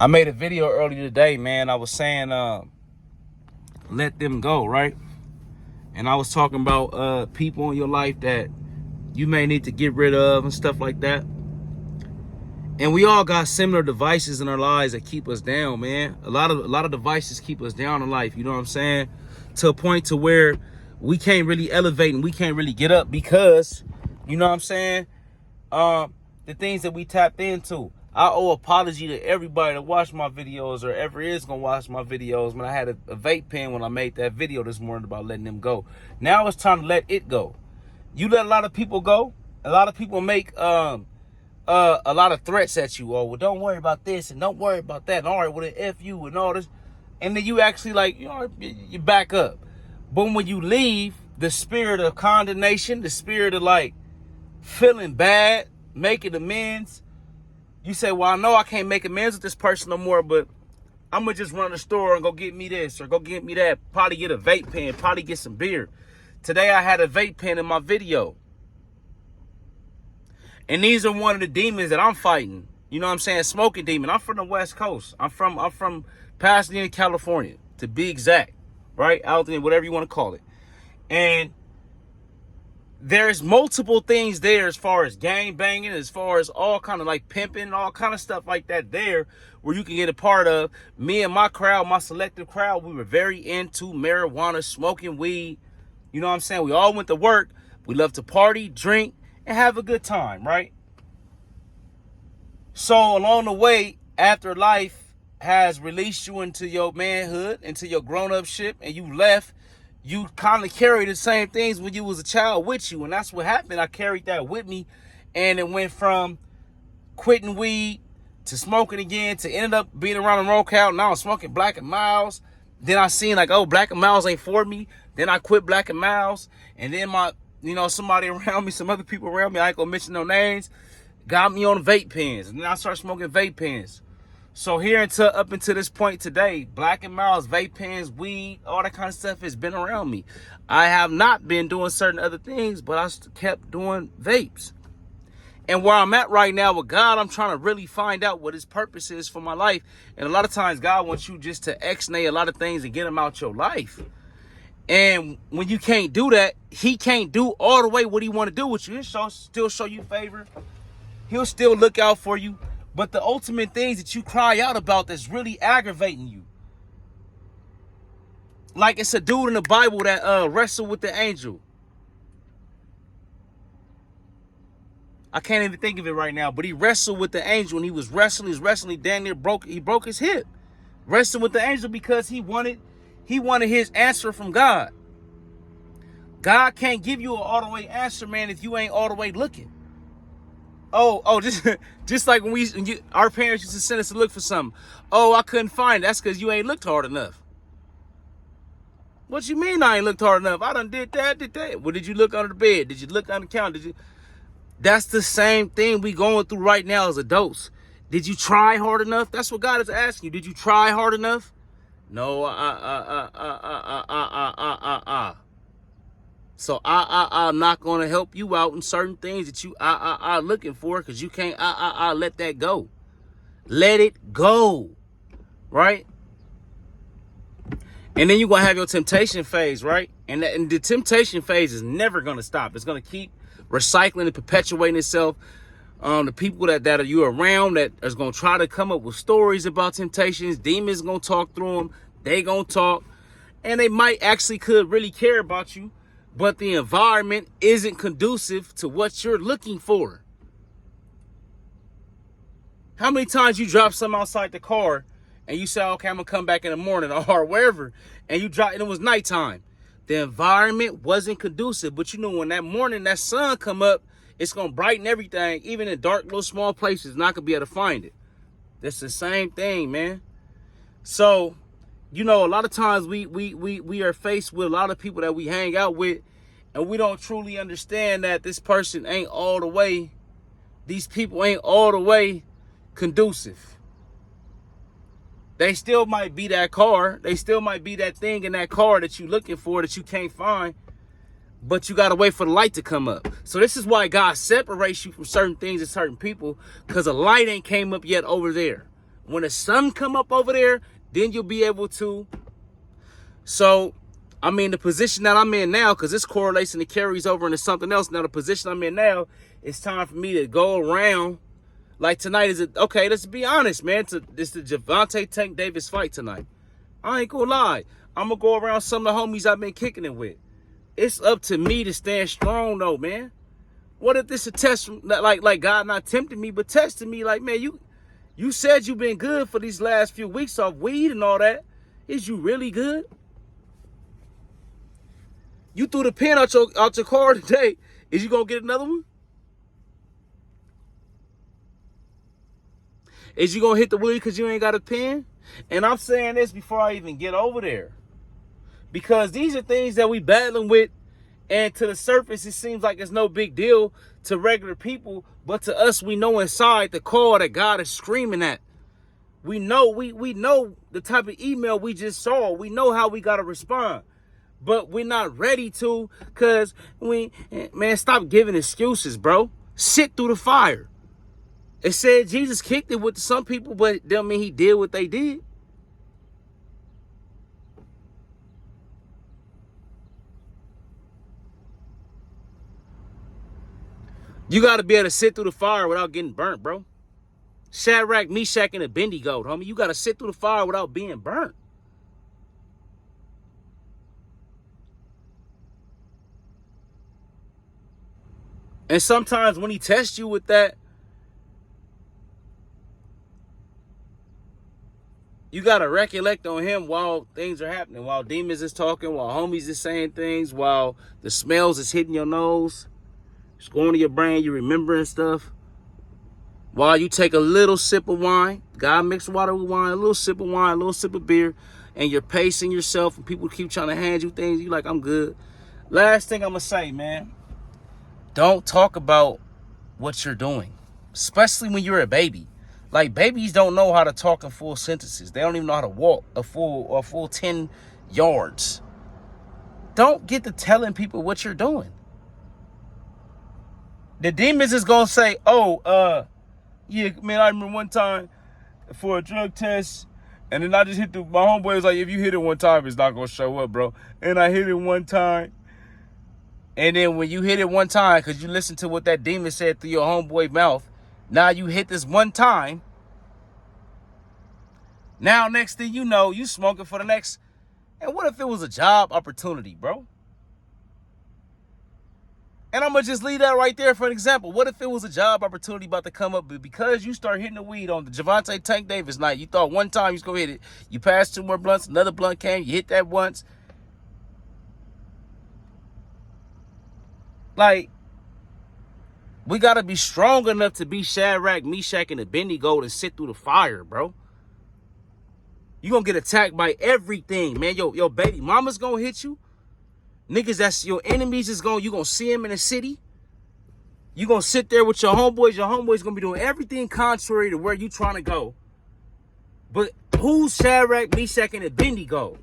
I made a video earlier today, man. I was saying, let them go, right? And I was talking about people in your life that you may need to get rid of and stuff like that. And we all got similar devices in our lives that keep us down, man. A lot of devices keep us down in life, you know what I'm saying? To a point to where we can't really elevate and we can't really get up because, you know what I'm saying? The things that we tapped into. I owe apology to everybody that watched my videos or ever is gonna watch my videos when I had a vape pen when I made that video this morning about letting them go. Now it's time to let it go. You let a lot of people go. A lot of people make a lot of threats at you. Oh, well, don't worry about this and don't worry about that. And all right, well, then F you and all this. And then you actually you back up. But when you leave, the spirit of condemnation, the spirit of feeling bad, making amends, you say, well, I know I can't make amends with this person no more, but I'm going to just run the store and go get me this or go get me that. Probably get a vape pen, probably get some beer. Today I had a vape pen in my video. And these are one of the demons that I'm fighting. You know what I'm saying? Smoking demon. I'm from the West Coast. I'm from Pasadena, California, to be exact. Right? Out there, whatever you want to call it. And there's multiple things there as far as gang banging, as far as all kind of pimping, all kind of stuff like that there where you can get a part of. Me and my crowd, my selective crowd, we were very into marijuana, smoking weed. You know what I'm saying? We all went to work. We love to party, drink, and have a good time, right? So along the way, after life has released you into your manhood, into your grown-up-ship, and you left, you kind of carry the same things when you was a child with you. And that's what happened. I carried that with me. And it went from quitting weed to smoking again to ended up being around the road count. Now I'm smoking Black and Milds. Then I seen oh, Black and Milds ain't for me. Then I quit Black and Milds. And then somebody around me, some other people around me, I ain't gonna mention no names, got me on vape pens. And then I started smoking vape pens. So up until this point today, Black and Milds, vape pens, weed, all that kind of stuff has been around me. I have not been doing certain other things, but I kept doing vapes. And where I'm at right now with God, I'm trying to really find out what his purpose is for my life. And a lot of times God wants you just to ex-nay a lot of things and get them out your life. And when you can't do that, he can't do all the way what he want to do with you. He'll still show you favor. He'll still look out for you. But the ultimate things that you cry out about that's really aggravating you. Like it's a dude in the Bible that wrestled with the angel. I can't even think of it right now, but he wrestled with the angel and he was wrestling, damn near broke his hip. Wrestling with the angel because he wanted his answer from God. God can't give you an all the way answer, man, if you ain't all the way looking. Just like when our parents used to send us to look for something. Oh, I couldn't find it. That's because you ain't looked hard enough. What you mean I ain't looked hard enough? I done did that. Well, did you look under the bed? Did you look on the counter? That's the same thing we going through right now as adults. Did you try hard enough? That's what God is asking you. Did you try hard enough? No, So I'm not gonna help you out in certain things that you looking for because you can't let that go. Let it go, right? And then you're gonna have your temptation phase, right? And the temptation phase is never gonna stop. It's gonna keep recycling and perpetuating itself. The people that are you around that is gonna try to come up with stories about temptations, demons gonna talk through them. They gonna talk, and they might actually could really care about you. But the environment isn't conducive to what you're looking for. How many times you drop something outside the car and you say, okay, I'm going to come back in the morning or wherever, and you drop, and it was nighttime. The environment wasn't conducive. But when that morning, that sun come up, it's going to brighten everything. Even in dark little small places, not going to be able to find it. That's the same thing, man. So, a lot of times we are faced with a lot of people that we hang out with, and we don't truly understand that this person ain't all the way, these people ain't all the way conducive. They still might be that car. They still might be that thing in that car that you're looking for that you can't find. But you got to wait for the light to come up. So this is why God separates you from certain things and certain people, because the light ain't came up yet over there. When the sun come up over there, then you'll be able to. So, I mean, the position that I'm in now, because this correlates and it carries over into something else. Now, the position I'm in now, it's time for me to go around. Like tonight is okay, let's be honest, man. It's the Gervonta Tank Davis fight tonight. I ain't gonna lie. I'm gonna go around some of the homies I've been kicking it with. It's up to me to stand strong, though, man. What if this a test from, like God not tempting me, but testing me? Like, man, you said you've been good for these last few weeks off weed and all that. Is you really good? You threw the pen out your car today. Is you gonna get another one? Is you gonna hit the wheel because you ain't got a pen? And I'm saying this before I even get over there, because these are things that we battling with, and to the surface it seems like it's no big deal to regular people, but to us, we know inside the call that God is screaming at. We know we know the type of email we just saw. We know how we gotta respond, but we're not ready to, because man, stop giving excuses, bro. Sit through the fire. It said Jesus kicked it with some people, but it don't mean he did what they did. You got to be able to sit through the fire without getting burnt, bro. Shadrach, Meshach, and Abednego, homie. You got to sit through the fire without being burnt. And sometimes when he tests you with that, you got to recollect on him while things are happening, while demons is talking, while homies is saying things, while the smells is hitting your nose. It's going to your brain, you're remembering stuff. While you take a little sip of wine, God mixed water with wine, a little sip of wine, a little sip of beer, and you're pacing yourself, and people keep trying to hand you things. You're like, I'm good. Last thing I'm going to say, man, don't talk about what you're doing, especially when you're a baby. Like, babies don't know how to talk in full sentences. They don't even know how to walk a full 10 yards. Don't get to telling people what you're doing. The demons is going to say, yeah, man, I remember one time for a drug test, and then I just hit my homeboy was like, if you hit it one time, it's not going to show up, bro. And I hit it one time. And then when you hit it one time, because you listen to what that demon said through your homeboy mouth, now you hit this one time. Now, next thing you know, you smoking for the next. And what if it was a job opportunity, bro? And I'm going to just leave that right there for an example. What if it was a job opportunity about to come up, but because you start hitting the weed on the Gervonta Tank Davis night, you thought one time you was going to hit it. You passed 2 more blunts, another blunt came, you hit that once. Like, we got to be strong enough to be Shadrach, Meshach, and Abednego to sit through the fire, bro. You going to get attacked by everything, man. Yo, baby mama's going to hit you. Niggas that's your enemies you gonna see them in the city. You gonna sit there with your homeboys gonna be doing everything contrary to where you trying to go. But who's Shadrach, Meshach, and Abednego?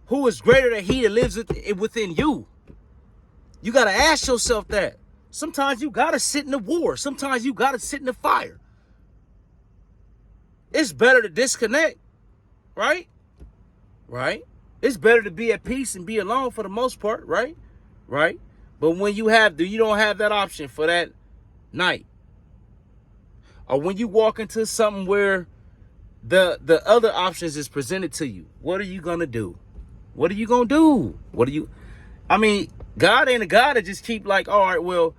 Who is greater than he that lives within you? You gotta ask yourself that. Sometimes you gotta sit in the war. Sometimes you gotta sit in the fire. It's better to disconnect, right? Right? It's better to be at peace and be alone for the most part, right? Right? But when you don't have that option for that night, or when you walk into something where the other options is presented to you, what are you gonna do? What are you gonna do? I mean, God ain't a God that just keep like, all right, well,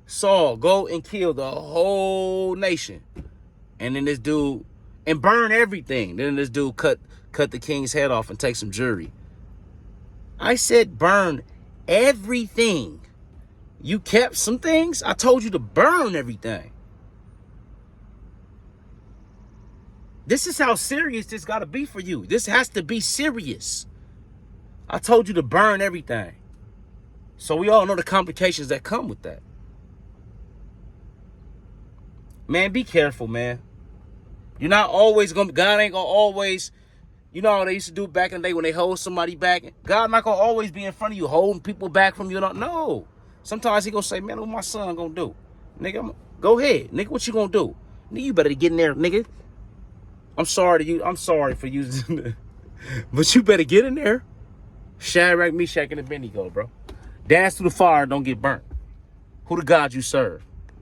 Saul, go and kill the whole nation. And then this dude, and burn everything. Then this dude cut the king's head off and take some jewelry. I said burn everything. You kept some things? I told you to burn everything. This is how serious this got to be for you. This has to be serious. I told you to burn everything. So we all know the complications that come with that. Man, be careful, man. You're not always God ain't gonna always, you know how they used to do back in the day when they hold somebody back? God not gonna always be in front of you holding people back from you. No. Sometimes he gonna say, man, what my son gonna do? Nigga, go ahead. Nigga, what you gonna do? You better get in there, nigga. I'm sorry to you. I'm sorry for using it. But you better get in there. Shadrach, Meshach, and Abednego, bro. Dance through the fire and don't get burnt. Who the God you serve?